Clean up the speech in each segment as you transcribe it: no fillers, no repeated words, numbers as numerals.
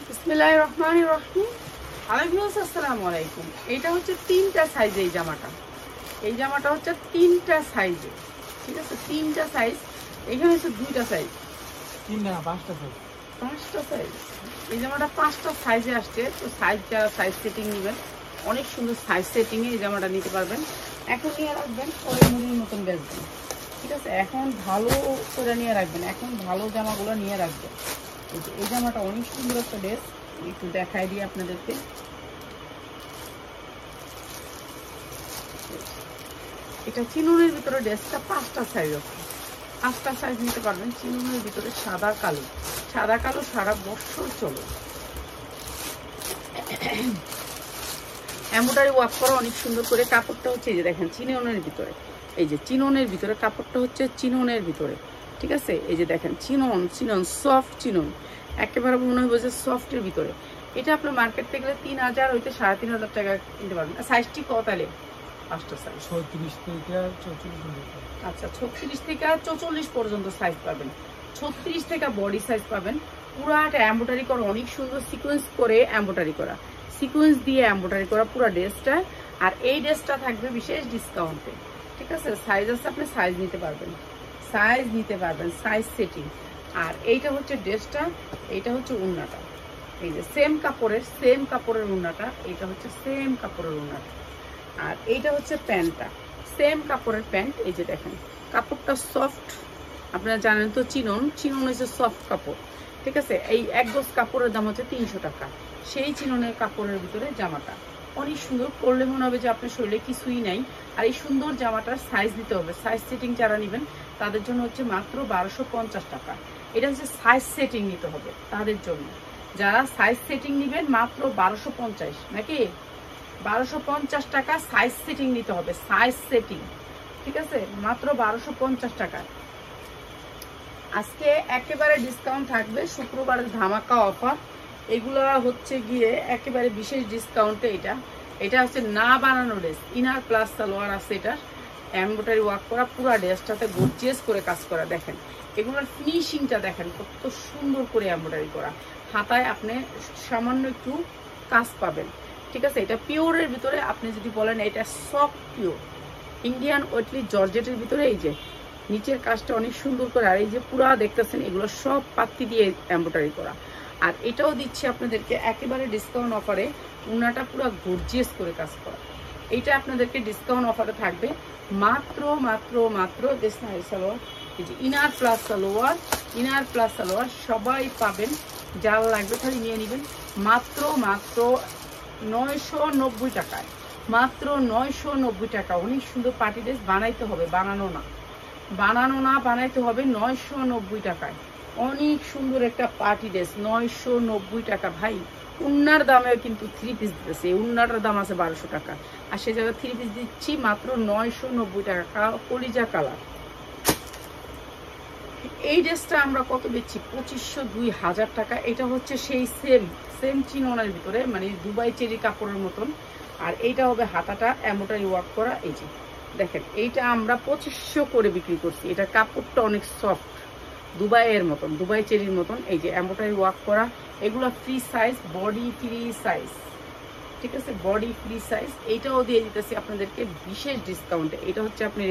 বিসমিল্লাহির রহমানির রহিম। আসসালামু আলাইকুম। এটা হচ্ছে 3টা সাইজে এই জামাটা হচ্ছে 3টা সাইজে, ঠিক আছে? 3টা সাইজ, এখানে হচ্ছে 2টা সাইজ, 5টা সাইজ। এই জামাটা 5টা সাইজে আসছে। তো যারা সাইজ সেটিং নেবেন, অনেক সুন্দর সাইজ সেটিংয়ে এই জামাটা নিতে পারবেন। এখন নিয়ে রাখবেন, পরে মুড়ির মতন বেচবেন, ঠিক আছে? এখন ভালো করে নিয়ে রাখবেন, এখন ভালো জামাগুলো নিয়ে রাখবেন। এই জামাটা অনেক সুন্দর একটা ড্রেস, একটু দেখাই দিই আপনাদেরকে। এটা চিনুনের ভিতরে ড্রেসটা 5টা সাইজ আছে, 5টা সাইজ নিতে পারবেন। চিনুনের ভিতরে সাদা কালো সারা বছর চলে। এমব্রয়ডারি ওয়ার্ক করা অনেক সুন্দর করে। কাপড়টা হচ্ছে এই যে দেখেন চিননের ভিতরে, এই যে চিননের ভিতরে কাপড়টা হচ্ছে চিননের ভিতরে, ঠিক আছে? এই যে দেখেন চিনন সফট চিনন, একেবারে মনে হবে যে সফটের ভিতরে। এটা আপনার মার্কেট থেকে গেলে 3000 হইতে 3500 টাকা কিনতে পারবেন। সাইজটি কত তাহলে? 5টা সাইজ, 36 থেকে 44। আচ্ছা, 36 থেকে 44 পর্যন্ত সাইজ পাবেন। 36 থেকে বডি সাইজ পাবেন। পুরাটা এমব্রয়ডারি করা, অনেক সুন্দর সিকোয়েন্স করে এমব্রয়ডারি করা, সিকোয়েন্স দিয়ে এমব্রয়ডারি করা পুরো ড্রেসটা। আর এই ড্রেসটা থাকবে বিশেষ ডিসকাউন্টে, ঠিক আছে? সাইজ আছে, আপনি সাইজ নিতে পারবেন, সাইজ সেটিং। আর এইটা হচ্ছে ড্রেসটা, এইটা হচ্ছে ওড়নাটা, এই যে সেম কাপড়ের ওড়নাটা, এইটা হচ্ছে সেম কাপড়ের ওড়নাটা। আর এইটা হচ্ছে প্যান্টটা, সেম কাপড়ের প্যান্ট। এই যে দেখেন কাপড়টা সফট, আপনারা জানেন তো চিনন হচ্ছে সফট কাপড়, ঠিক আছে? এই এক গজ কাপড়ের দাম হচ্ছে 300 টাকা। সেই চিননের কাপড়ের ভিতরে জামাটা অনেক সুন্দর, পরলে মনে হবে যে আপনার শরীরে কিছুই নাই। আর এই সুন্দর জামাটার সাইজ দিতে হবে, সাইজ সেটিং যারা নেবেন তাদের জন্য হচ্ছে মাত্র 1250 টাকা। এটা হচ্ছে সাইজ সেটিং নিতে হবে তাদের জন্য, যারা সাইজ সেটিং নেবেন মাত্র 1250, নাকি 1250 টাকা সাইজ সেটিং নিতে হবে, সাইজ সেটিং, ঠিক আছে? মাত্র 1250 টাকা। আজকে একেবারে ডিসকাউন্ট থাকবে, শুক্রবারের ধামাকা অফার। এগুলা হচ্ছে গিয়ে একেবারে বিশেষ ডিসকাউন্টে। এটা হচ্ছে না বানানো ড্রেস, ইনার প্লাস সালোয়ার আছে, এটা এমব্রয়ডারি ওয়ার্ক করা, পুরো ড্রেসটাতে গর্জিয়াস করে কাজ করা। দেখেন এগুলোর ফিনিশিংটা দেখেন কত সুন্দর করে এমব্রয়ডারি করা। হাতায় আপনি সামান্য একটু কাজ পাবেন, ঠিক আছে? এটা পিওরের ভিতরে, আপনি যদি বলেন এটা সফট পিওর ইন্ডিয়ান ওয়েটলি জর্জেটের ভিতরে। এই যে নিচের কাজটা অনেক সুন্দর করে, আর এই যে পুরা দেখতেছেন এগুলো সব পাত্তি দিয়ে এমব্রয়ডারি করা। আর এটাও দিচ্ছি আপনাদেরকে একেবারে ডিসকাউন্ট অফারে, উনাটা পুরো গর্জিয়াস করে কাজ করা। এইটা আপনাদেরকে ডিসকাউন্ট অফারে থাকবে মাত্র সালোয়ার, এই যে ইনার প্লাস সালোয়ার সবাই পাবেন, যার লাগবে খালি নিয়ে নেবেন। মাত্র 990 টাকায়, মাত্র 990 টাকা। অনেক সুন্দর পার্টি ড্রেস বানাইতে হবে, বানাইতে হবে 990 টাকায়। অনেক সুন্দর একটা পার্টি ড্রেস 990 টাকা। ভাই উন্নার দামেও কিন্তু 3 পিস দিতেছে, উন্নাটার দাম আছে 1200 টাকা, আর সে জায়গায় 3 পিস দিচ্ছি মাত্র 990 টাকা। কলিজা কালার এই ড্রেসটা আমরা কত দিচ্ছি? 2500-2000 টাকা। এটা হচ্ছে সেই সেম চিননের ভিতরে, মানে দুবাই চেরি কাপড়ের মতন। আর এইটা হবে হাতাটা এমব্রয়ডারি ওয়ার্ক করা। এই যে দেখেন এইটা আমরা 2500 করে বিক্রি করছি। এটা কাপড়টা অনেক সফট, দুবাইয়ের মতন, দুবাই চেরির মতন। এই যে এমব্রয়ডারি ওয়ার্ক করা, এগুলো free size, body free size, ঠিক আছে? Body free size. এইটাও দিয়ে দিতেছি আপনাদেরকে বিশেষ ডিসকাউন্টে। এটা হচ্ছে আপনি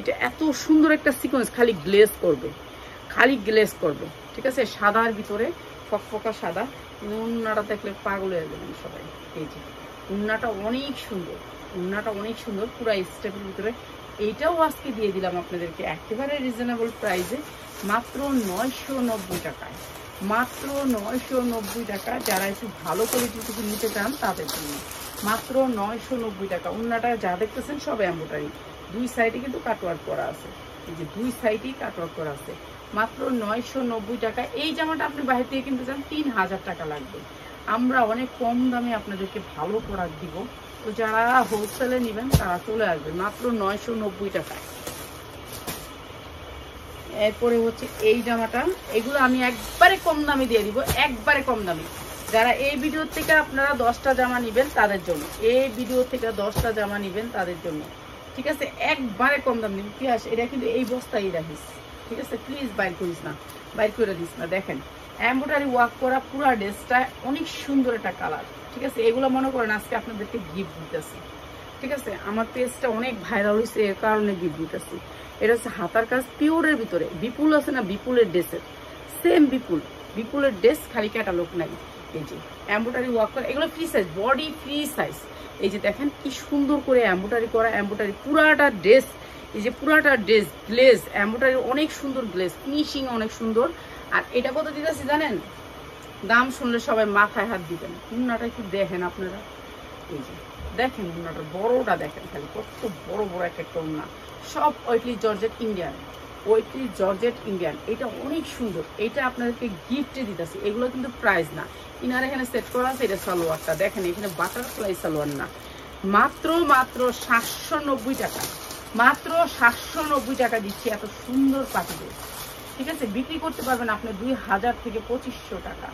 এটা এত সুন্দর একটা সিকোয়েন্স, খালি গ্লেজ করবে, ঠিক আছে? সাদার ভিতরে ফকফকা সাদা। উন্নাটা দেখলে পাগল হয়ে যাবেন সবাই। এই যে উন্নাটা অনেক সুন্দর, পুরা স্টেপের ভিতরে। এইটাও আজকে দিয়ে দিলাম আপনাদেরকে একেবারে রিজনেবল প্রাইসে, মাত্র 990 টাকায়, মাত্র 990 টাকা। যারা একটু ভালো কোয়ালিটির কিছু নিতে চান তাদের জন্য মাত্র 990 টাকা। উন্নাটা যা দেখতেছেন সব এমব্রয়ডারি, দুই সাইডে কিন্তু কাটওয়ার্ক করা আছে, এই যে দুই সাইডেই কাটওয়ার্ক করা আছে। মাত্র 990 টাকা। এই জামাটা আপনি বাইরে থেকে কিনতে চান 3000 টাকা লাগবে। আমরা অনেক কম দামে আপনাদেরকে ভালো প্রোডাক্ট দিব। তো যারা হোলসেলে নেবেন তারা চলে আসবে মাত্র 990 টাকায়। এরপরে হচ্ছে এই জামাটা, এগুলো আমি একবারে কম দামে দিয়ে দিব, একবারে কম দামে। যারা এই ভিডিও থেকে আপনারা 10টা জামা নেবেন তাদের জন্য, এই ভিডিও থেকে 10টা জামা নেবেন তাদের জন্য, ঠিক আছে? একবারে কম দাম নেবেন। পিয়াস এটা কিন্তু এই বস্তায় রাখিস, ঠিক আছে? প্লিজ বাইর করিস না, বাইর করে দিস না। দেখেন এমব্রয়ডারি ওয়ার্ক করা পুরো ড্রেসটা অনেক সুন্দর একটা কালার, ঠিক আছে। এগুলো মনে করেন আজকে আপনাদেরকে গিফট দিতেছি, ঠিক আছে। আমার পেজটা অনেক ভাইরাল হয়েছে এর কারণে গিফট দিতেছি। এটা হচ্ছে হাতার কাজ পিওরের ভিতরে, বিপুল আছে না বিপুলের ড্রেসের সেম বিপুলের ড্রেস, খালি ক্যাটালগ নাই। এই যে এমব্রয়ডারি ওয়ার্ক করা, এগুলো free size, body free size. এই যে দেখেন কি সুন্দর করে এমব্রয়ডারি করা, এমব্রয়ডারি পুরাটা ড্রেস, এই যে পুরাটা ড্রেস গ্লেজ এমব্রয়ডারি, অনেক সুন্দর গ্লেজ ফিনিশিং, অনেক সুন্দর। আর এটা কত দিতেছি জানেন? দাম শুনলে সবাই মাথায় হাত দিবেন। উন্নাটা একটু দেখেন আপনারা, এই যে দেখেন উন্নাটা বড়টা দেখেন, খালি কত বড় বড় একটা উন্না, সব ওয়েটলি জর্জেট ইন্ডিয়ান, ওয়েটলি জর্জেট ইন্ডিয়ান। এটা অনেক সুন্দর, এটা আপনাদেরকে গিফটে দিতেছি। এগুলো কিন্তু প্রাইস না, ইনার এখানে সেট করা আছে। এটা সালোয়ারটা দেখেন, এখানে বাটারফ্লাই সালোয়ার না, মাত্র 790 টাকা, মাত্র 790 টাকা দিচ্ছি এত সুন্দর পাটি ড্রেস, ঠিক আছে। বিক্রি করতে পারবেন আপনি 2000 থেকে 2500 টাকা,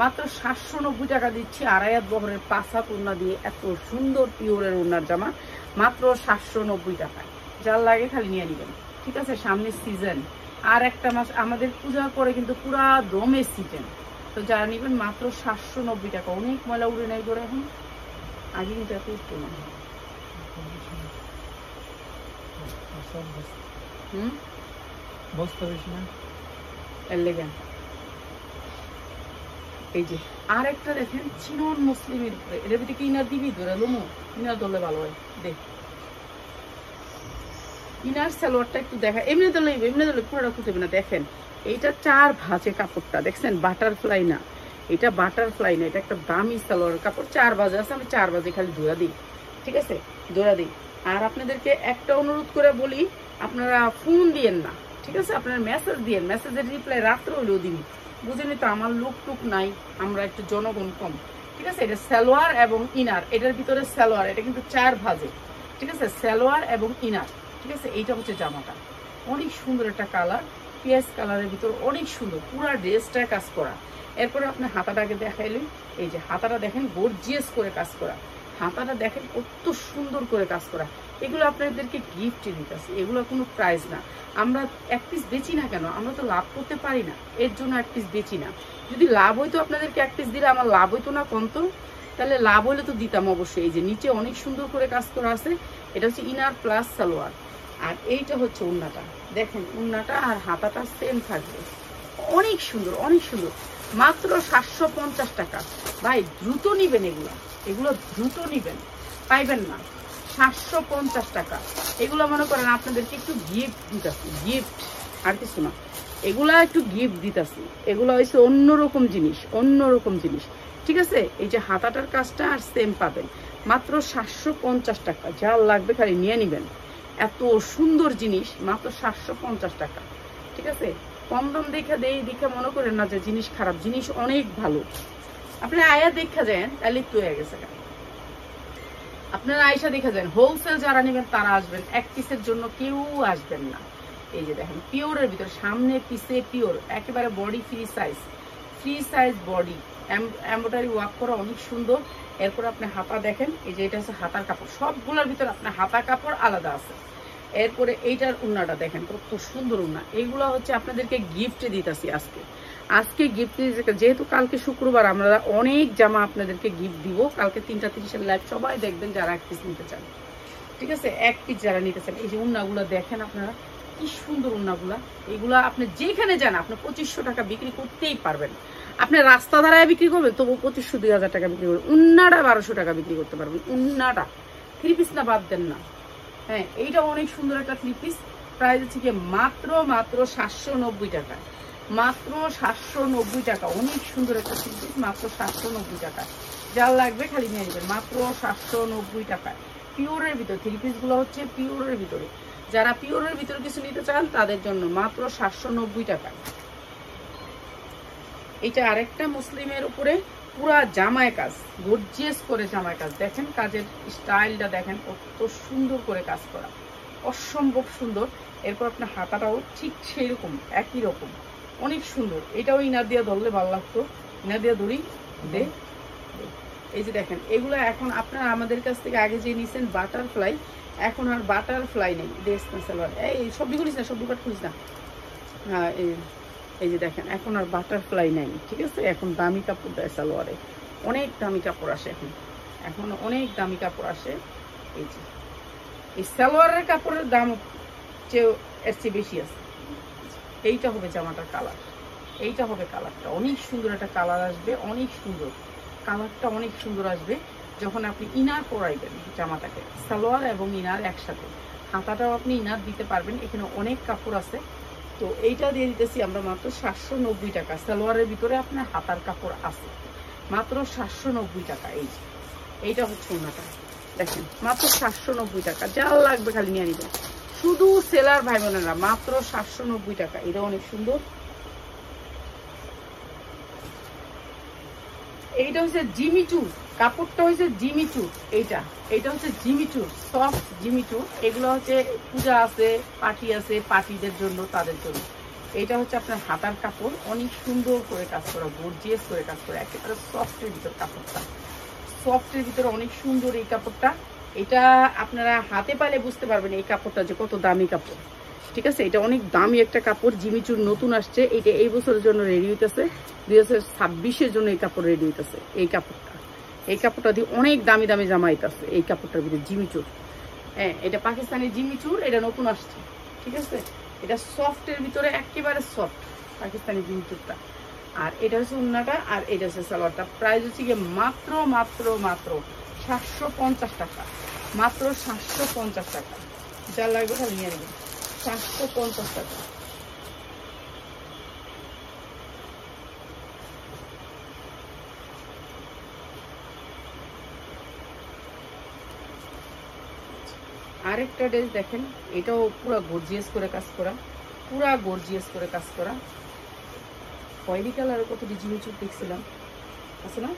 মাত্র 790 টাকা দিচ্ছি। আড়াই হাত বহরের 5 হাত ওড়না দিয়ে এত সুন্দর পিওরের ওড়নার জামা মাত্র 790 টাকা। যার লাগে খালি নিয়ে নেবেন, ঠিক আছে। সামনে সিজন, আর একটা মাস আমাদের পূজার পরে কিন্তু পুরা দমে সিজন, তো যারা নেবেন মাত্র 790 টাকা। অনেক ময়লা উড়ে নাই করে এখন, আগে কিন্তু এত উঠতো না। বস্তা বেশি না এর লেগে। এই যে আর একটা দেখেন চিনন মুসলিমের উপরে, এর ভিতরে কি ইনার দিবি ধরে লোমো, ইনার ধরলে ভালো হয়। দেখ ইনার সালোয়ারটা একটু দেখা, এমনি ধরলে পুরোটা খুঁজবে না। দেখেন এইটা 4 ভাঁজে কাপড়টা দেখছেন, বাটারফ্লাই না, এটা বাটারফ্লাই না, এটা একটা দামি সালোয়ার কাপড়। 4 ভাঁজে আছে, আমি 4 ভাঁজে খালি ধরা দিই, ঠিক আছে, ধরা দিই। আর আপনাদেরকে একটা অনুরোধ করে বলি, আপনারা ফোন দিয়েন না, ঠিক আছে, আপনারা মেসেজ দিয়েন, মেসেজের রিপ্লাই রাত্রে হলেও দিন। বুঝেনি তো আমার লোক টুক নাই, আমরা একটু জনগণ কম, ঠিক আছে। এটা সালোয়ার এবং ইনার, এটার ভিতরে সালোয়ার, এটা কিন্তু 4 ভাঁজে, ঠিক আছে, সালোয়ার এবং ইনার, ঠিক আছে। এইটা হচ্ছে জামাটা, অনেক সুন্দর একটা কালার, পিঁয়াজ কালারের ভিতর, অনেক সুন্দর পুরা ড্রেসটা কাজ করা। এরপরে আপনি হাতাটাকে দেখাইলেন, এই যে হাতাটা দেখেন গর্জিয়াস করে কাজ করা, হাতাটা দেখেন কত সুন্দর করে কাজ করা। এগুলো আপনাদেরকে গিফটে দিতেছি, এগুলো কোনো প্রাইস না। আমরা এক পিস বেচি না কেন, আমরা তো লাভ করতে পারি না, এর জন্য এক পিস বেচি না। যদি লাভ হইতো আপনাদেরকে এক পিস দিলে আমার লাভ হইতো না কত, তাহলে লাভ হইলে তো দিতাম অবশ্যই। এই যে নিচে অনেক সুন্দর করে কাজ করা আছে, এটা হচ্ছে ইনার প্লাস সালোয়ার, আর এইটা হচ্ছে উন্নাটা। দেখেন উন্নাটা আর হাতাটা সেম থাকবে, অনেক সুন্দর, অনেক সুন্দর। মাত্র 750 টাকা। ভাই দ্রুত নিবেন, এগুলো দ্রুত নিবেন, পাইবেন না। 750 টাকা। এগুলো মনে করেন আপনাদেরকে একটু গিফট দিতেছি, গিফট আর কিছু না, এগুলা একটু গিফট দিতেছি। এগুলো হচ্ছে অন্যরকম জিনিস, অন্যরকম জিনিস, ঠিক আছে। এই যে হাতাটার কাজটা আর সেম পাবেন, মাত্র 750 টাকা। যা লাগবে খালি নিয়ে নিবেন, এত সুন্দর জিনিস মাত্র 750 টাকা, ঠিক আছে। কম দাম দেখা দেই, দেখে মনে করেন না যে জিনিস খারাপ, জিনিস অনেক ভালো। আপনারা আয়া দেখা যান, তাহলে তো হয়ে গেছে। আপনারা আয়সা দেখা যান, হোলসেল যারা নেবেন তারা আসবেন, এক পিসের জন্য কেউ আসবেন না। এই যে দেখেন পিওরের ভিতরে, সামনে পিসে পিওর, একেবারে body free size body, embroidery work করা অনেক সুন্দর। এরপর আপনি হাতা দেখেন, এই যে এটা হচ্ছে হাতার কাপড়, সবগুলোর ভিতরে আপনার হাতা কাপড় আলাদা আছে। এরপরে এইটার উন্নাটা দেখেন কত সুন্দর উন্না। এইগুলো হচ্ছে আপনাদেরকে গিফটে দিতেছি আজকে গিফট, যেহেতু কালকে শুক্রবার আমরা অনেক জামা আপনাদেরকে গিফট দিব। কালকে 3টা 30-এর লাইভ সবাই দেখবেন যারা এক পিস নিতে চান, ঠিক আছে, এক পিস যারা নিতে চান। এই যে উন্নাগুলো দেখেন আপনারা কি সুন্দর উন্নাগুলা। এগুলা আপনি যেখানে যান আপনি 2500 টাকা বিক্রি করতেই পারবেন। আপনি রাস্তা ধারায় বিক্রি করবেন তবু 2500-2000 টাকা বিক্রি করবেন। উন্নাটা 1200 টাকা বিক্রি করতে পারবেন। উন্নাটা 3 পিস না বাদ দেন না। হ্যাঁ, এইটা অনেক সুন্দর একটা 3 পিস, প্রাইস হচ্ছে কি মাত্র 790 টাকা, মাত্র 790 টাকা। অনেক সুন্দর একটা 3 পিস, মাত্র 790 টাকা। যার লাগবে খালি নিয়ে নেবেন, মাত্র 790 টাকা। পিওরের ভিতরে 3 পিস গুলো হচ্ছে পিওরের ভিতরে, যারা পিওরের ভিতরে কিছু নিতে চান তাদের জন্য মাত্র 790 টাকা। এটা আরেকটা মুসলিমের উপরে পুরা জামায় কাজ, গর্জিয়াস করে জামায় কাজ। দেখেন কাজের স্টাইলটা দেখেন কত সুন্দর করে কাজ করা, অসম্ভব সুন্দর। এরপর আপনার হাতাটাও ঠিক সেই রকম, একই রকম, অনেক সুন্দর। এটাও ইনার দিয়ে ধরলে ভালো লাগতো, ইনার দিয়ে ধরি দে। এই যে দেখেন এগুলো এখন আপনারা আমাদের কাছ থেকে আগে যে নিছেন বাটারফ্লাই, এখন আর বাটারফ্লাই নেই। ড্রেস না সালোয়ার, এই সবজি খুলিস না, সবজি কাট খুলিস না। হ্যাঁ, এই যে দেখেন এখন আর বাটারফ্লাই নাই, ঠিক আছে, এখন দামি কাপড় দেয় সালোয়ারে, অনেক দামি কাপড় আসে এখন অনেক দামি কাপড় আসে। এই যে এই সালোয়ারের কাপড়ের দাম চেয়েও এর চেয়ে বেশি আছে। এইটা হবে জামাটার কালার, এইটা হবে কালারটা, অনেক সুন্দর একটা কালার আসবে, অনেক সুন্দর কালারটা, অনেক সুন্দর আসবে যখন আপনি ইনার পরাইবেন জামাটাকে, সালোয়ার এবং ইনার একসাথে। হাতাটাও আপনি ইনার দিতে পারবেন, এখানে অনেক কাপড় আছে। তো এইটা দিয়ে দিতেছি আমরা মাত্র 790 টাকা। সালোয়ারের ভিতরে আপনার হাতার কাপড় আছে মাত্র 790 টাকা। এইটা হচ্ছে ওনাটা, দেখেন মাত্র 790 টাকা। যার লাগবে খালি নিয়ে নিবেন, শুধু সেলার ভাই বোনেরা, মাত্র 790 টাকা। এটা অনেক সুন্দর। এইটা হচ্ছে জিমিচুর, কাপড়টা হচ্ছে জিমিচুর। এইটা হচ্ছে জিমিচুর, সফট জিমিচুর। এগুলো হচ্ছে পূজা আছে, পার্টি আছে, পার্টিদের জন্য, তাদের জন্য। এইটা হচ্ছে আপনার হাতার কাপড়, অনেক সুন্দর করে কাজ করা, গর্জিয়াস করে কাজ করা, একেবারে সফটের ভিতর কাপড়টা, সফটের ভিতরে অনেক সুন্দর এই কাপড়টা। এটা আপনারা হাতে পাইলে বুঝতে পারবেন এই কাপড়টা যে কত দামি কাপড়, ঠিক আছে। এটা অনেক দামি একটা কাপড়, জিমিচুর নতুন আসছে, এটা এই বছরের জন্য রেডি হইতেছে, 2026-এর জন্য এই কাপড় রেডি হইতেছে। এই কাপড়টা দিয়ে অনেক দামি দামি জামা আইতাছে এই কাপড়টার ভিতরে, জিমিচুর। হ্যাঁ, এটা পাকিস্তানি জিমিচুর, এটা নতুন আসছে, ঠিক আছে। এটা সফটের ভিতরে একেবারে সফট পাকিস্তানি জিমিচুরটা। আর এটা হচ্ছে ওড়নাটা, আর এটা হচ্ছে সালোয়ারটা। প্রাইস হচ্ছে গিয়ে মাত্র 750 টাকা, মাত্র 750 টাকা। যার লাগবে খালি নিয়ে নেবেন, 750 টাকা। আরেকটা ড্রেস দেখেন, এটাও পুরো গর্জিয়াস করে কাজ করা, পুরা গর্জিয়াস করে কাজ করা। খয়েরি কালার কত জিমিচুর দেখছিলাম, আছে না?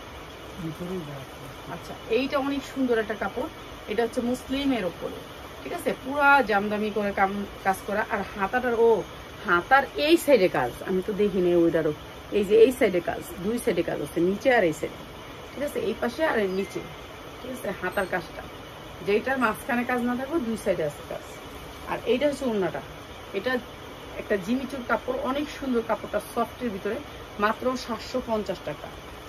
আচ্ছা, এইটা অনেক সুন্দর একটা কাপড়। এটা হচ্ছে মুসলিমের ওপরে, ঠিক আছে, পুরা জামদামি করে কাজ করা। আর হাতার এই সাইডে কাজ আমি তো দেখিনি ওইটারও। এই যে এই সাইডে কাজ, দুই সাইডে কাজ আছে, নিচে আর এই সাইডে, ঠিক আছে, এই পাশে আর নিচে, ঠিক আছে। হাতার কাজটা যেটার মাঝখানে কাজ না থাকবে, দুই সাইডে আছে কাজ। আর এইটা হচ্ছে ওড়নাটা, এটা একটা জিমিচুর কাপড়, অনেক সুন্দর কাপড়টা, সফটের ভিতরে, মাত্র 750 টাকা।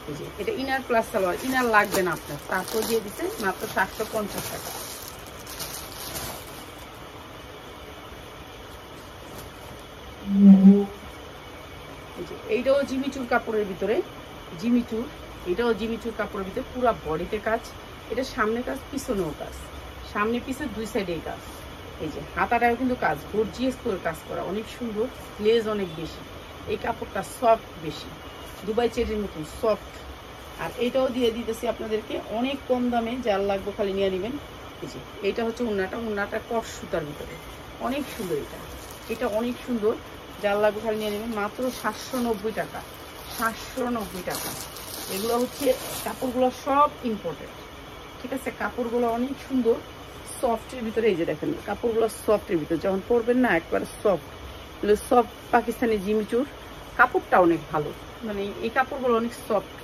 এই যে এটা ইনার প্লাস সালোয়ার, ইনার লাগবে না আপনার, তারপর দিয়ে দিচ্ছে মাত্র 750 টাকা। এইটাও জিমিচুর কাপড়ের ভিতরে, জিমিচুর, এটাও জিমিচুর কাপড়ের ভিতরে, পুরো বডিতে কাজ। এটা সামনে কাজ, পিছনেও কাজ, সামনে পিছনে দুই সাইডে কাজ। এই যে হাতাটাও কিন্তু কাজ, গর্জিয়াস করে কাজ করা, অনেক সুন্দর, লেজ অনেক বেশি, এই কাপড়টা সফট বেশি, দুবাই চেরির মতন সফট। আর এটাও দিয়ে দিতেছি আপনাদেরকে অনেক কম দামে, যার লাগবে খালি নিয়ে নেবেন। এই যে এইটা হচ্ছে ওড়নাটা কট সুতার ভিতরে, অনেক সুন্দর। এটা অনেক সুন্দর, যার লাগবে খালি নিয়ে নেবেন, মাত্র 790 টাকা, 790 টাকা। এগুলো হচ্ছে কাপড়গুলো সব ইম্পোর্টেড, ঠিক আছে। কাপড়গুলো অনেক সুন্দর, সফটের ভিতরে। এই যে দেখেন কাপড়গুলো সফটের ভিতরে, যখন পরবেন না একবারে সফট, সফট পাকিস্তানি জিমিচুর। কাপড়টা অনেক ভালো, মানে এই কাপড়গুলো অনেক সফট,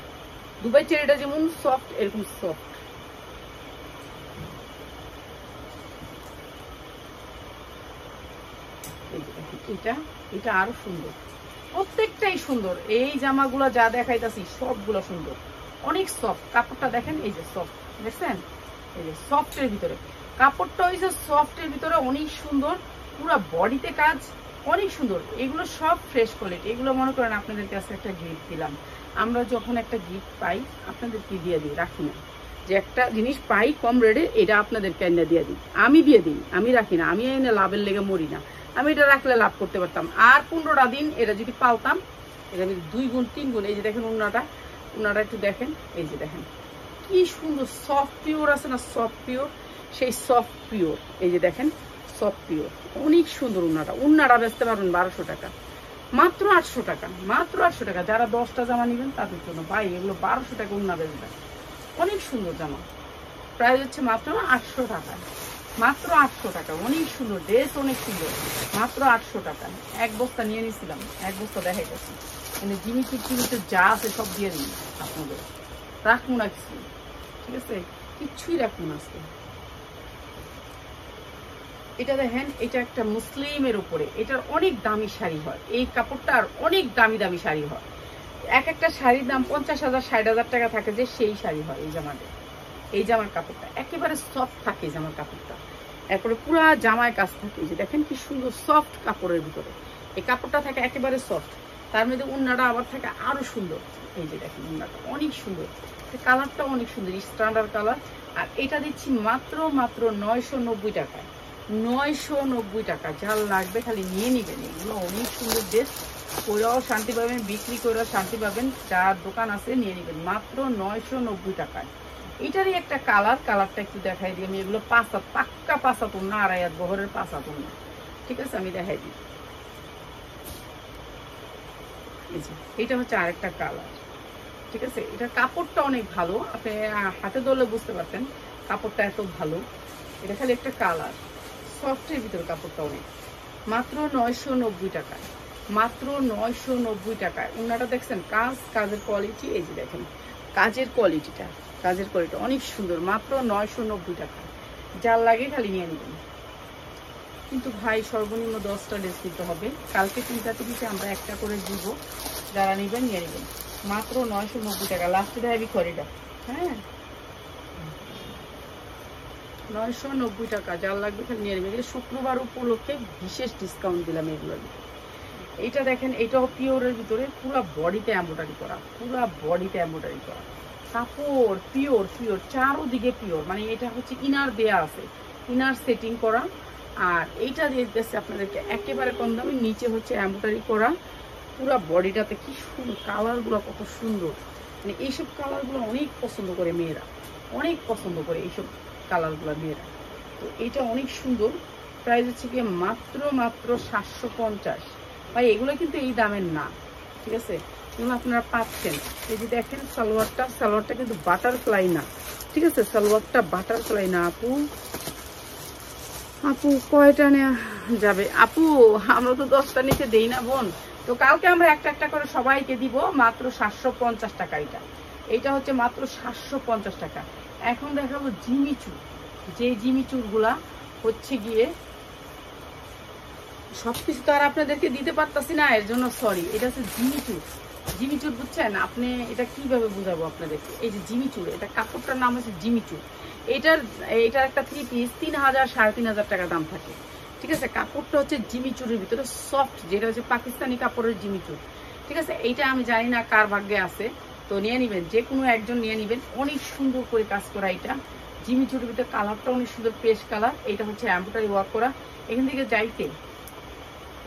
দুবাই চেরিটা যেমন সফট, এরকম সফট। এটা আরো সুন্দর, প্রত্যেকটাই সুন্দর। এই জামাগুলো যা দেখাইতাছি সবগুলো সুন্দর, অনেক সফট। কাপড়টা দেখেন, এই যে সফট, দেখছেন, এই যে সফটের ভিতরে কাপড়টা হয়েছে, সফটের ভিতরে অনেক সুন্দর, পুরো বডিতে কাজ, অনেক সুন্দর। এগুলো সব ফ্রেশ কোয়ালিটি। এগুলো মনে করেন আপনাদের কাছে একটা গিফট দিলাম। আমরা যখন একটা গিফট পাই আপনাদেরকে দিয়ে দিই, রাখি না, যে একটা জিনিস পাই কম রেটে, এটা আপনাদেরকে এনে দিয়ে দিই, আমি দিয়ে দিই, আমি রাখি না, আমি এনে লাভের লেগে মরি না। আমি এটা রাখলে লাভ করতে পারতাম, আর 15টা দিন এটা যদি পালতাম, এটা আমি 2 গুণ 3 গুণ। এই যে দেখেন ওড়নাটা একটু দেখেন, এই যে দেখেন কি সুন্দর, সফট পিওর আছে না, সফট পিওর, সেই সফট পিওর। এই যে দেখেন সফট পিওর, অনেক সুন্দর ওড়নাটা বেচতে পারবেন 1200 টাকা, মাত্র 800 টাকা, মাত্র 800 টাকা। যারা 10টা জামা নেবেন তাদের জন্য ভাই, এগুলো 1200 টাকা ওড়না বেচবেন, অনেক সুন্দর জামা। প্রাইস হচ্ছে মাত্র 800 টাকা, মাত্র 800 টাকা। অনেক সুন্দর ড্রেস, অনেক সুন্দর, মাত্র 800 টাকা। এক বস্তা নিয়ে নিয়েছিলাম, এক বস্তা দেখাইতেছি, মানে জিমিচুর যা আছে সব দিয়ে দিন আপনাদের, রাখবো না কিছু, ঠিক আছে, কিচ্ছুই রাখবো না আজকে। এটা দেখেন, এটা একটা মুসলিমের উপরে, এটার অনেক দামি শাড়ি হয়, এই কাপড়টার অনেক দামি দামি শাড়ি হয়, এক একটা শাড়ির দাম 50,000 60,000 টাকা থাকে, যে সেই শাড়ি হয় এই জামাদের। এই জামার কাপড়টা একেবারে সফট থাকে, এই জামার কাপড়টা এরপরে পুরা জামায় কাজ থাকে, যে দেখেন কি সুন্দর সফট কাপড়ের ভিতরে এই কাপড়টা থাকে একেবারে সফট, তার মধ্যে উন্নাটা আবার থাকে আরো সুন্দর। এই যে দেখেন উন্নাটা অনেক সুন্দর, কালারটাও অনেক সুন্দর স্ট্যান্ডার্ড কালার। আর এটা দিচ্ছি মাত্র 990 টাকায়, 990 টাকা। যার লাগবে খালি নিয়ে নিবেন, এগুলো অনেক সুন্দর ড্রেস, করেও শান্তি পাবেন, বিক্রি করেও শান্তি পাবেন, যার দোকান আছে নিয়ে নিবেন মাত্র 990 টাকায়। এটারই একটা কালারটা একটু দেখাই দিই আমি, এগুলো পাক্কা পাঁচাতুন না, আড়াইয়াত বহরের পাঁচাতুন না, ঠিক আছে আমি দেখাই দিই। এই যে এটা হচ্ছে আরেকটা কালার, ঠিক আছে। এটা কাপড়টা অনেক ভালো, আপনি হাতে ধরলে বুঝতে পারতেন কাপড়টা এত ভালো। এটা খালি একটা কালার, সফটের ভিতরে কাপড়টা অনেক, মাত্র 990 টাকায়, মাত্র 990 টাকায়। ওনাটা দেখছেন কাজের কোয়ালিটি, এই যে দেখেন কাজের কোয়ালিটি অনেক সুন্দর, মাত্র 990 টাকা। যার লাগে খালি নিয়ে নেবেন। কিন্তু ভাই সর্বনিম্ন 10টা ড্রেস দিতে হবে, কালকে 3টা থেকে আমরা একটা করে দিব, যারা নেবেন নিয়ে নেবেন মাত্র 990 টাকা। লাস্টে দেখাবি খরিটা, হ্যাঁ 990 টাকা, যার লাগবে খালি নিয়ে নেবেন। শুক্রবার উপলক্ষে বিশেষ ডিসকাউন্ট দিলাম এগুলোর। এইটা দেখেন, এটাও পিওরের ভিতরে, পুরো বডিতে এমব্রয়ডারি করা, কাপড় পিওর চারোদিকে পিওর, মানে এটা হচ্ছে ইনার দেয়া আছে, ইনার সেটিং করা। আর এইটা দিতেছে আপনাদেরকে একেবারে কম দামে, নিচে হচ্ছে এমব্রয়ডারি করা, পুরো বডিটাতে কি সুন্দর, কালারগুলো কত সুন্দর, মানে এইসব কালারগুলো অনেক পছন্দ করে মেয়েরা, অনেক পছন্দ করে এইসব কালারগুলো মেয়েরা। তো এটা অনেক সুন্দর, প্রাইস হচ্ছে গিয়ে মাত্র 750। ভাই এগুলো কিন্তু এই দামের না, ঠিক আছে, এগুলো আপনারা পাচ্ছেন। এই যে দেখেন সালোয়ারটা কিন্তু বাটারফ্লাই না, ঠিক আছে, সালোয়ারটা বাটারফ্লাই না। আপু কয়টা নেওয়া যাবে? আপু আমরা তো 10টা নিচে দেই না বোন, তো কালকে আমরা একটা করে সবাইকে দিব মাত্র 750 টাকা। এইটা হচ্ছে মাত্র 750 টাকা। এখন দেখাবো জিমিচুর, যে জিমিচুর গুলা হচ্ছে গিয়ে সবকিছু তো আর আপনাদেরকে দিতে পারতাছি না, এর জন্য সরি। এটা হচ্ছে জিমিচুর বুঝছেন আপনি, এটা কিভাবে বুঝাবো আপনাদেরকে। এই যে জিমিচুর, এটা কাপড়টার নাম হচ্ছে জিমিচুর। এটার একটা 3 পিস 3000 3,500 টাকা দাম থাকে, ঠিক আছে। কাপড়টা হচ্ছে জিমিচুরের ভিতরে সফট, যেটা হচ্ছে পাকিস্তানি কাপড়ের জিমিচুর, ঠিক আছে। এইটা আমি জানি না কার ভাগ্যে আছে, তো নিয়ে নিবেন, যে কোনো একজন নিয়ে নিবেন। অনেক সুন্দর করে কাজ করা এটা জিমিচুরের ভিতরে, কালারটা অনেক সুন্দর পেস্ট কালার। এটা হচ্ছে এমব্রয়ডারি ওয়ার্ক করা।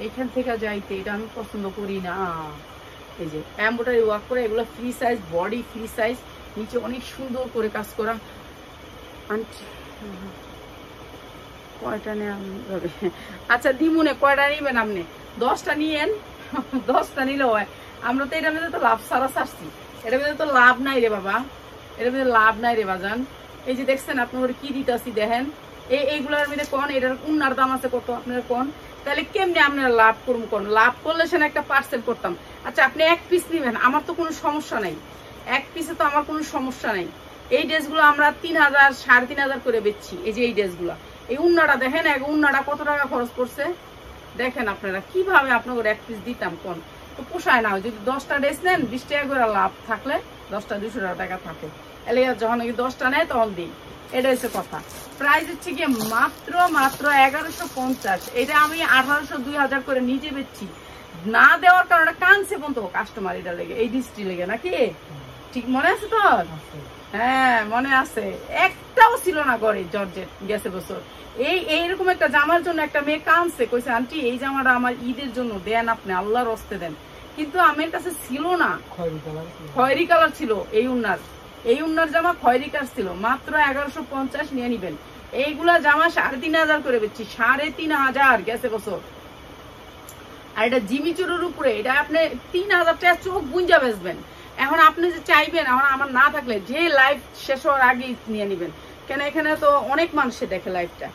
এখান থেকে যাইতে এটা আমি পছন্দ করি না। এই যে এমব্রয়ডারি ওয়ার্ক করে, এগুলো free size, body free size, নিচে অনেক সুন্দর করে কাজ করা। কয়টা নেন? আচ্ছা দিমুনে কয়টা নিবেন আপনি? 10টা নিয়েন, 10টা নিলে হয়। আমরা তো এটার মধ্যে তো লাভ সারা ছাড়ছি, এটার মধ্যে তো লাভ নাই রে বাবা, এটার মধ্যে লাভ নাই রে বাজান। এই যে দেখছেন আপনার কি দিতেছি দেখেন, এইগুলোর মধ্যে কোন এটার উন্নার দাম আছে কত আপনারা কোন, তাহলে কেমনি আপনারা লাভ করুন, কোন লাভ করলে সে একটা পার্সেল করতাম। আচ্ছা আপনি 1 পিস নিবেন, আমার তো কোনো সমস্যা নাই, 1 পিসে তো আমার কোনো সমস্যা নাই। এই ড্রেসগুলো আমরা 3000 3,500 করে বেচছি। এই যে এই ড্রেসগুলো, এই উন্নাটা দেখেন, উন্নাটা কত টাকা খরচ করছে দেখেন আপনারা, কিভাবে আপনাদের 1 পিস দিতাম কোন, তো পোষায় না। যদি 10টা ড্রেস নেন 20 টাকা করে লাভ থাকলে, 10টা 200 টাকা থাকে, এলে যখন 10টা নেয় তখন দিই। এটা হচ্ছে কথা। প্রাইস হচ্ছে গিয়ে মাত্র 1150। এটা আমি 1800 2000 করে নিজে বেচছি, না দেওয়ার কারণে কানছে পর্যন্ত কাস্টমার, এটা লেগে এই ডিস্ট্রি লেগে নাকি, ঠিক মনে আছে তোর? হ্যাঁ মনে আছে, একটাও ছিল না ঘরে জর্জেট গেছে বছর। এইরকম একটা জামার জন্য একটা মেয়ে কানছে, কইছে আন্টি এই জামাটা আমার ঈদের জন্য দেন, আপনি আল্লাহর হস্তে দেন। কিন্তু আমার কাছে ছিল না, খয়েরি কালার ছিল এই উন্নার জামা, খয়েরি কালার ছিল। মাত্র 1150 নিয়ে নিবেন। এইগুলা জামা 3,500 করে বেচছি, 3,500 গেছে বছর। আর এটা জিমিচুরের উপরে, এটা আপনি 3,000 টাকা চোখ গুঞ্জা বেচবেন। এখন আপনি যে চাইবেন, আমার না থাকলে যে লাইভ শেষ হওয়ার আগে নিয়ে নিবেন, কেন এখানে তো অনেক মানুষে দেখে, লাইভটা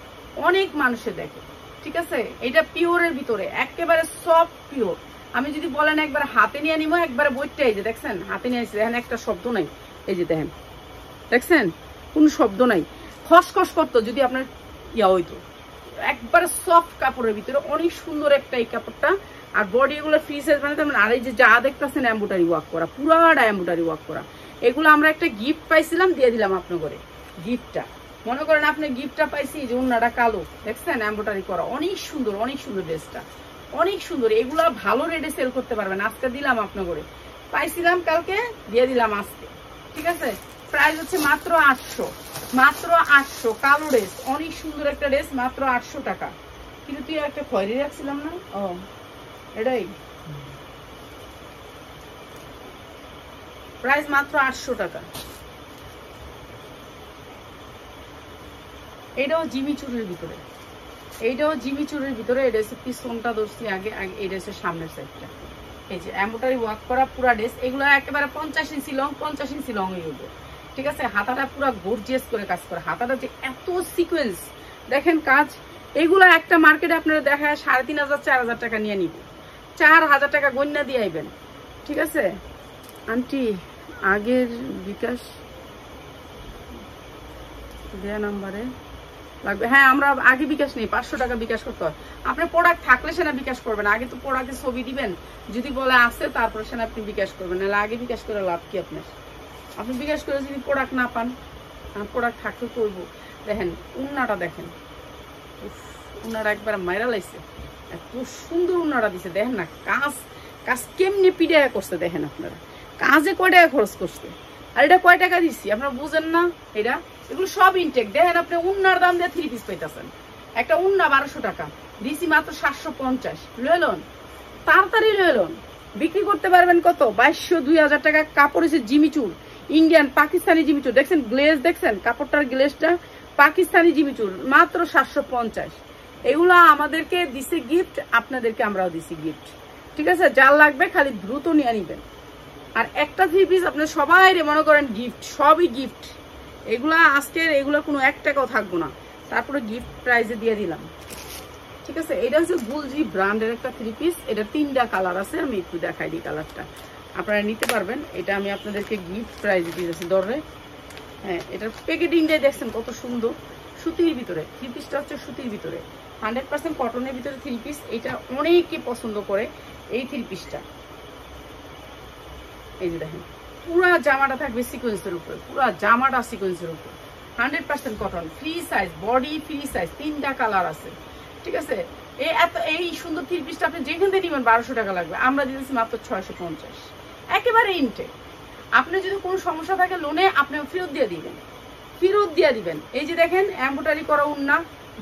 অনেক মানুষে দেখে, ঠিক আছে। এটা পিওরের ভিতরে একেবারে সফট পিওর। আমি যদি বলেন একবার হাতে নিয়ে নিবো, একবারে বইটা, এই যে দেখছেন হাতে নিয়ে আসছে, দেখেন একটা শব্দ নাই, এই যে দেখেন দেখছেন কোনো শব্দ নাই, খসখস করতো যদি আপনার ইয়া হইতো। একবারে সফট কাপড়ের ভিতরে অনেক সুন্দর একটা এই কাপড়টা। আর বডি এগুলো ফ্রি সাইজ বানাতে আর এই যে যা দেখতেছেন এমব্রয়ডারি ওয়ার্ক করা, পুরাটা এমব্রয়ডারি ওয়ার্ক করা। এগুলো আমরা একটা গিফট পাইছিলাম, দিয়ে দিলাম আপনার ঘরে গিফটটা। মনে করেন আপনি গিফটটা পাইছি, যে ওনাটা কালো দেখছেন এমব্রয়ডারি করা, অনেক সুন্দর ড্রেসটা, অনেক সুন্দর। এগুলা ভালো রেটে সেল করতে পারবেন। আজকে দিলাম আপনার ঘরে, পাইছিলাম কালকে, দিয়ে দিলাম আজকে, ঠিক আছে। প্রাইস হচ্ছে মাত্র 800, মাত্র 800। কালো ড্রেস, অনেক সুন্দর একটা ড্রেস, মাত্র 800 টাকা। কিন্তু তুই একটা খয়েরি রাখছিলাম না, ও এটাই প্রাইস, মাত্র 800 টাকা। এইটাও জিমিচুরের ভিতরে, এইটাও জিমিচুরের ভিতরে। এটা হচ্ছে পিছনটা ধরছি আগে, এটা হচ্ছে সামনের সাইডটা। এই যে এমব্রয়ডারি ওয়ার্ক করা পুরা ড্রেস। এগুলো একেবারে 50 ইঞ্চি লং, 50 ইঞ্চি লং হইব, ঠিক আছে। হাতাটা পুরা গর্জিয়াস করে কাজ করে, হাতাটা যে এত সিকোয়েন্স দেখেন কাজ। এগুলো একটা মার্কেটে আপনারা দেখায় 3500 4000 টাকা নিয়ে নিব, 4000 টাকা গন্যা দিয়ে আইবেন, ঠিক আছে। আন্টি আগের বিকাশ দেয়া নাম্বারে লাগবে, হ্যাঁ আমরা আগে বিকাশ নেই, 500 টাকা বিকাশ করতে হয়। আপনার প্রোডাক্ট থাকলে সেটা বিকাশ করবেন, আগে তো প্রোডাক্টের ছবি দিবেন, যদি বলে আসে তারপরে সেটা আপনি বিকাশ করবেন, নাহলে আগে বিকাশ করে লাভ কি আপনার? আপনি বিকাশ করে যদি প্রোডাক্ট না পান, প্রোডাক্ট থাকতে করবো। দেখেন উন্নাটা, দেখেন উন্নাটা একবার মাইরা লাইছে, এত সুন্দর উন্নাটা দিছে। দেখেন না কাজ, কাজ কেমনি পিড়াইয়া করছে, দেখেন আপনারা কাজে কয় টাকা খরচ করছে, আর এটা কয় টাকা দিচ্ছি আপনারা বুঝেন না। এটা এগুলো সব ইনটেক। দেখেন আপনি উন্নার দাম দিয়ে 3 পিস পাইতেছেন, একটা উন্না 1200 টাকা দিছি, মাত্র 750। লইলন, তাড়াতাড়ি লইলন, বিক্রি করতে পারবেন কত? 2200 2000 টাকা। কাপড় হচ্ছে জিমিচুর, ইন্ডিয়ান পাকিস্তানি জিমিচুর। দেখছেন গ্লেজ, দেখছেন কাপড়টার গ্লেজটা, পাকিস্তানি জিমিচুর, মাত্র 750। এগুলো আমাদেরকে দিছে গিফট, আপনাদেরকে আমরাও দিছি গিফট, ঠিক আছে। যার লাগবে খালি দ্রুত নিয়ে নিবেন। আর একটা 3 পিস আপনার সবাই মনে করেন গিফট, সবই গিফট। এগুলা আজকের এগুলা কোনো 1 টাকাও থাকবো না, তারপরে গিফট প্রাইজে দিয়ে দিলাম, ঠিক আছে। এটা হচ্ছে গুলজি ব্র্যান্ডের একটা 3 পিস। এটা 3টা কালার আছে, আমি একটু দেখাই দিই কালারটা, আপনারা নিতে পারবেন। এটা আমি আপনাদেরকে গিফট প্রাইজে দিয়েছি দরে। হ্যাঁ, এটার প্যাকেটিংটাই দেখছেন কত সুন্দর, সুতির ভিতরে 3 পিসটা হচ্ছে সুতির ভিতরে, 100% কটনের ভিতরে 3 পিস। এটা অনেকে পছন্দ করে এই 3 পিসটা। এই যে দেখেন পুরা জামাটা থাকবে সিকোয়েন্সের উপরে, পুরা জামাটা সিকোয়েন্সের উপরে, 100% cotton, free size, body free size, 3টা কালার আছে, ঠিক আছে। এই সুন্দর 3 পিসটা আপনি যেখান থেকে নেবেন 1200 টাকা লাগবে, আমরা দিতেছি মাত্র 650, একেবারে ইনটেক। আপনি যদি কোনো সমস্যা থাকে লোনে, আপনি ফেরত দিয়ে দিবেন, ফেরত দিয়ে দিবেন। এই যে দেখেন এমব্রয়ডারি করা উন্না,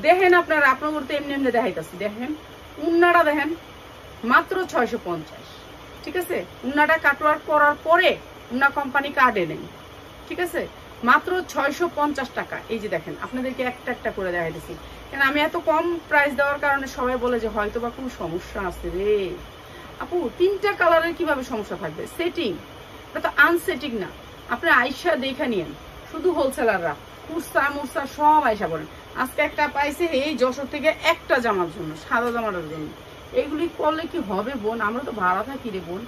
দেখেন আপনারা, আপনার করতে এমনি এমনি দেখাইতেছি, দেখেন উন্নাটা দেখেন, মাত্র 650, ঠিক আছে। উন্নাটা কাটওয়ার্ক করার পরে উন্না কোম্পানি কার্ডে নেই, ঠিক আছে, মাত্র 650 টাকা। এই যে দেখেন আপনাদেরকে একটা একটা করে দেখাইতেছি, কেন আমি এত কম প্রাইস দেওয়ার কারণে সবাই বলে যে হয়তো বা কোনো সমস্যা আছে রে আপু। 3টা কালারের কিভাবে সমস্যা থাকবে? সেটিং, এটা তো আনসেটিং না। আপনি আইসা দেখে নিয়েন, শুধু হোলসেলাররা কুর্সা মুরসা সব আইসা বলেন। আজকে একটা পাইছে এই যশোর থেকে একটা জামার জন্য, সাদা জামাটার জন্য। এইগুলি করলে কি হবে বোন? আমরা তো ভাড়া থাকি রে বোন।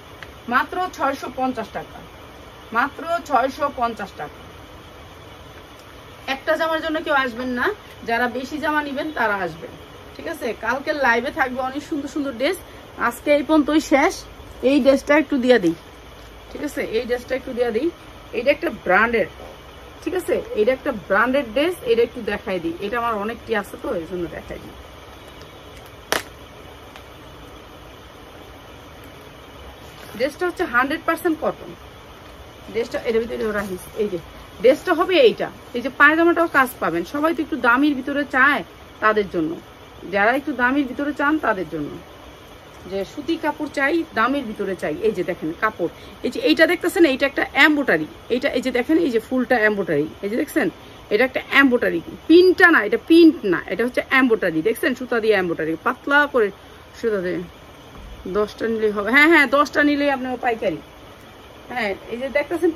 মাত্র 650 টাকা, মাত্র 650 টাকা। একটা জামার জন্য কেউ আসবেন না, যারা বেশি জামা নিবেন তারা আসবেন, ঠিক আছে। কালকে লাইভে থাকবে অনেক সুন্দর সুন্দর ড্রেস, আজকে এই পর্যন্তই শেষ। এই ড্রেসটা একটু দিয়ে দিই, ঠিক আছে, এই ড্রেসটা একটু দিয়ে দিই। এইটা একটা ব্র্যান্ডের, ঠিক আছে, এটা একটা ব্র্যান্ডেড ড্রেস। এটা একটু দেখাই দিই, এটা আমার অনেকটি আছে তো এই জন্য দেখাই দিই। ড্রেসটা হচ্ছে 100% কটন ড্রেসটা। এর ভিতরে রাখিস, এই যে ড্রেসটা হবে এইটা। এই যে পায়জামাটাও কাজ পাবেন। সবাই তো একটু দামির ভিতরে চায়, তাদের জন্য, যারা একটু দামির ভিতরে চান তাদের জন্য, যে সুতি কাপড় চাই, দামের ভিতরে চাই। এই যে দেখেন কাপড়, এই যে এইটা দেখতেছেন, এইটা একটা এমব্রয়ডারি। এইটা এই যে দেখেন, এই যে ফুলটা এমব্রয়ডারি, এই যে দেখছেন, এটা একটা এমব্রয়ডারি, পিনটা না, এটা পিন্ট না, এটা হচ্ছে এমব্রয়ডারি। দেখছেন সুতা দিয়ে এমব্রয়ডারি, পাতলা করে সুতা দিয়ে। 10টা নিলেই হবে, হ্যাঁ হ্যাঁ 10টা নিলেই আপনার পাইকারি। হ্যাঁ, এই যে দেখতেছেন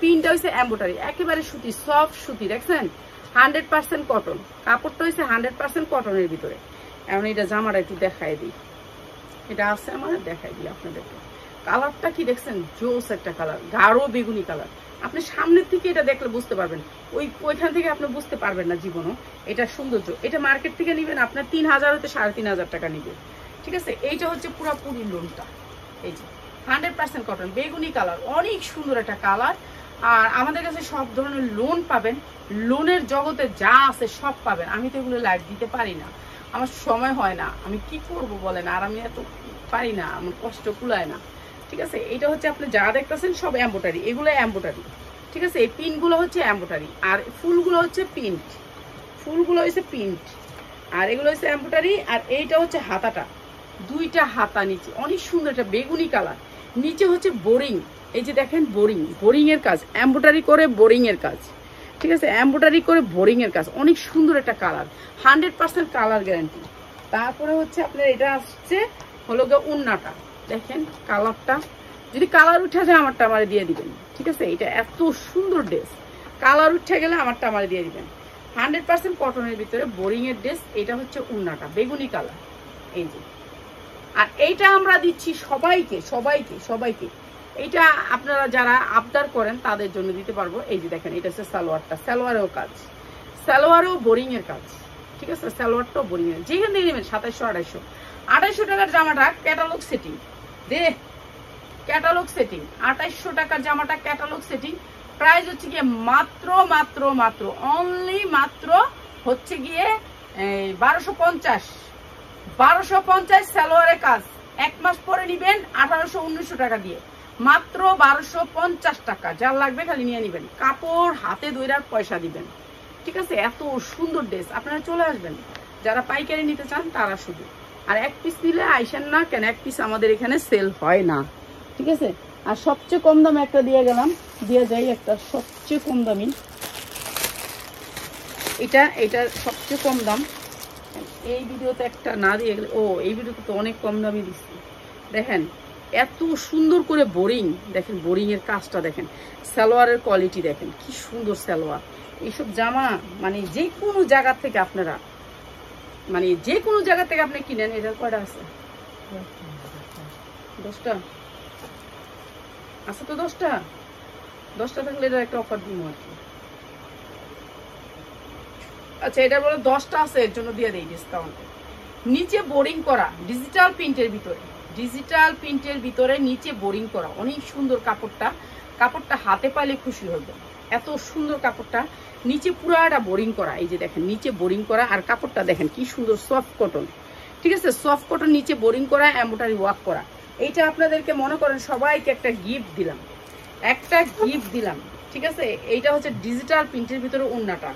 পিনটা হচ্ছে এমব্রয়ডারি, একেবারে সুতি, সফট সুতি, দেখছেন 100% কটন। কাপড়টা হচ্ছে 100% কটনের ভিতরে। এখন এটা জামাটা একটু দেখাই দিই, এটা আছে আমার, দেখাই দিই আপনাদেরকে। কালারটা কি দেখছেন, জোস একটা কালার, গাঢ় বেগুনি কালার, আপনি সামনের থেকে এটা দেখলে বুঝতে পারবেন, ওইখান থেকে আপনি বুঝতে পারবেন না জীবনও এটা সৌন্দর্য। এটা মার্কেট থেকে নেবেন আপনার 3000 হতে 3500 টাকা নিবে, ঠিক আছে। এইটা হচ্ছে পুরোপুরি লোনটা, এই যে 100% কটন, বেগুনি কালার, অনেক সুন্দর একটা কালার। আর আমাদের কাছে সব ধরনের লোন পাবেন, লোনের জগতে যা আছে সব পাবেন। আমি তো এগুলো লাইভ দিতে পারি না, আমার সময় হয় না, আমি কি করব বলেন, আর আমি এত পারি না, আমার কষ্ট কুলায় না, ঠিক আছে। এটা হচ্ছে আপনি যা দেখতেছেন সব এমব্রয়ডারি, এগুলো এমব্রয়ডারি, ঠিক আছে। এই পিনগুলো হচ্ছে এমব্রয়ডারি, আর ফুলগুলো হচ্ছে প্রিন্ট, ফুলগুলো হচ্ছে প্রিন্ট, আর এগুলো হচ্ছে এমব্রয়ডারি। আর এইটা হচ্ছে হাতাটা, দুইটা হাতা নিচে, অনেক সুন্দর একটা বেগুনি কালার, নিচে হচ্ছে বোরিং, এই যে দেখেন বোরিং, বোরিং এর কাজ, এমব্রয়ডারি করে বোরিং এর কাজ, ঠিক আছে, এমব্রয়ডারি করে বোরিং এর কাজ, অনেক সুন্দর একটা কালার, 100% কালার গ্যারান্টি। তারপরে হচ্ছে আপনার এটা আসছে হলো গিয়ে উন্নাটা, দেখেন কালারটা, যদি কালার উঠে যায় আমারটা আমারে দিয়ে দিবেন, ঠিক আছে। এটা এত সুন্দর ড্রেস, কালার উঠে গেলে আমারটা আমারে দিয়ে দিবেন। 100% কটনের ভিতরে বোরিং এর ড্রেস, এটা হচ্ছে উন্নাটা বেগুনি কালার, এই যে। আর এইটা আমরা দিচ্ছি সবাইকে সবাইকে সবাইকে, এইটা আপনারা যারা আবদার করেন তাদের জন্য দিতে পারবো। এই যে দেখেন এটা হচ্ছে সালোয়ারটা, সালোয়ারেও কাজ, সালোয়ারেও বোরিং এর কাজ, ঠিক আছে, সালোয়ারটাও বোরিং এর। যেখান থেকে নেবেন 2700 2800 টাকার জামাটা ক্যাটালগ সেটিং দে, ক্যাটালগ সেটিং 2800 টাকার জামাটা ক্যাটালগ সেটিং, প্রাইস হচ্ছে গিয়ে মাত্র মাত্র মাত্র অনলি মাত্র হচ্ছে গিয়ে 1250 সালোয়ারের কাজ, 1 মাস পরে নিবেন 1800-1900 টাকা দিয়ে, মাত্র 1250 টাকা। যার লাগবে খালি নিয়ে নিবেন, কাপড় হাতে ধইরার পয়সা দিবেন, ঠিক আছে। এত সুন্দর ড্রেস, আপনারা চলে আসবেন যারা পাইকারি নিতে চান তারা শুধু। আর এক পিস নিলে আইসেন না কেন, এক পিস আমাদের এখানে সেল হয় না, ঠিক আছে। আর সবচেয়ে কম দামে একটা দিয়ে গেলাম, দিয়ে যাই একটা সবচেয়ে কম দামি, এটা সবচেয়ে কম দাম। এই ভিডিওতে একটা না দিয়ে গেলে, ও এই ভিডিওতে তো অনেক কম দামি দিচ্ছি, দেখেন এত সুন্দর করে বোরিং, দেখেন বোরিং এর কাজটা দেখেন, সালোয়ারের কোয়ালিটি দেখেন কি সুন্দর সালোয়ার। এইসব জামা মানে যে কোনো জায়গা থেকে আপনারা, মানে যে কোনো জায়গা থেকে আপনি কিনেন। এটার কয়টা আছে? 10টা আছে তো, 10টা থাকলে এটা একটা অফার দিব আর কি। আচ্ছা এটা বলে 10টা আছে, এর জন্য দিয়ে দেই ডিসকাউন্ট। নিচে বোরিং করা ডিজিটাল প্রিন্টের ভিতরে, ডিজিটাল প্রিন্টের ভিতরে নিচে বোরিং করা, অনেক সুন্দর কাপড়টা, কাপড়টা হাতে পাইলে খুশি হবে, এত সুন্দর কাপড়টা, নিচে পুরাটা বোরিং করা, এই যে দেখেন নিচে বোরিং করা। আর কাপড়টা দেখেন কি সুন্দর সফট কটন, ঠিক আছে, সফট কটন, নিচে বোরিং করা, এমব্রয়ডারি ওয়ার্ক করা। এইটা আপনাদেরকে মনে করেন সবাইকে একটা গিফট দিলাম, একটা গিফট দিলাম, ঠিক আছে। এইটা হচ্ছে ডিজিটাল প্রিন্টের ভিতরে উন্নাটা,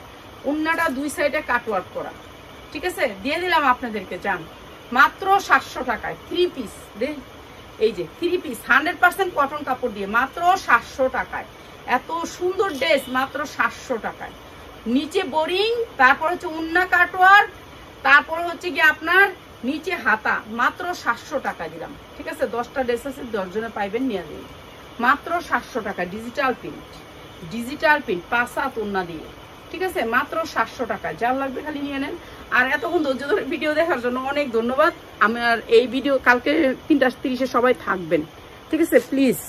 উন্নাটা দুই সাইডে কাটওয়ার্ক করা, ঠিক আছে, দিয়ে দিলাম আপনাদেরকে জান মাত্র 700 টাকায় 3 পিস দে, এই যে 3 পিস 100% কটন কাপড় দিয়ে মাত্র 700 টাকায়, এত সুন্দর ড্রেস মাত্র 700 টাকায়। নিচে বোরিং, তারপর হচ্ছে উন্না কাটওয়ার্ক, তারপর হচ্ছে কি আপনার নিচে হাতা, মাত্র 700 টাকা দিলাম, ঠিক আছে। 10টা ড্রেস আছে, 10 জনে পাইবেন, নিয়ে দিন মাত্র 700 টাকা। ডিজিটাল প্রিন্ট, ডিজিটাল প্রিন্ট 5 হাত উন্না দিয়ে, ঠিক আছে, মাত্র 700 টাকা। যার লাগবে খালি নিয়ে নেন। আর এতক্ষণ ধৈর্য ধরে ভিডিও দেখার জন্য অনেক ধন্যবাদ। আমার এই ভিডিও কালকে 3টা 30-এ সবাই থাকবেন, ঠিক আছে, প্লিজ।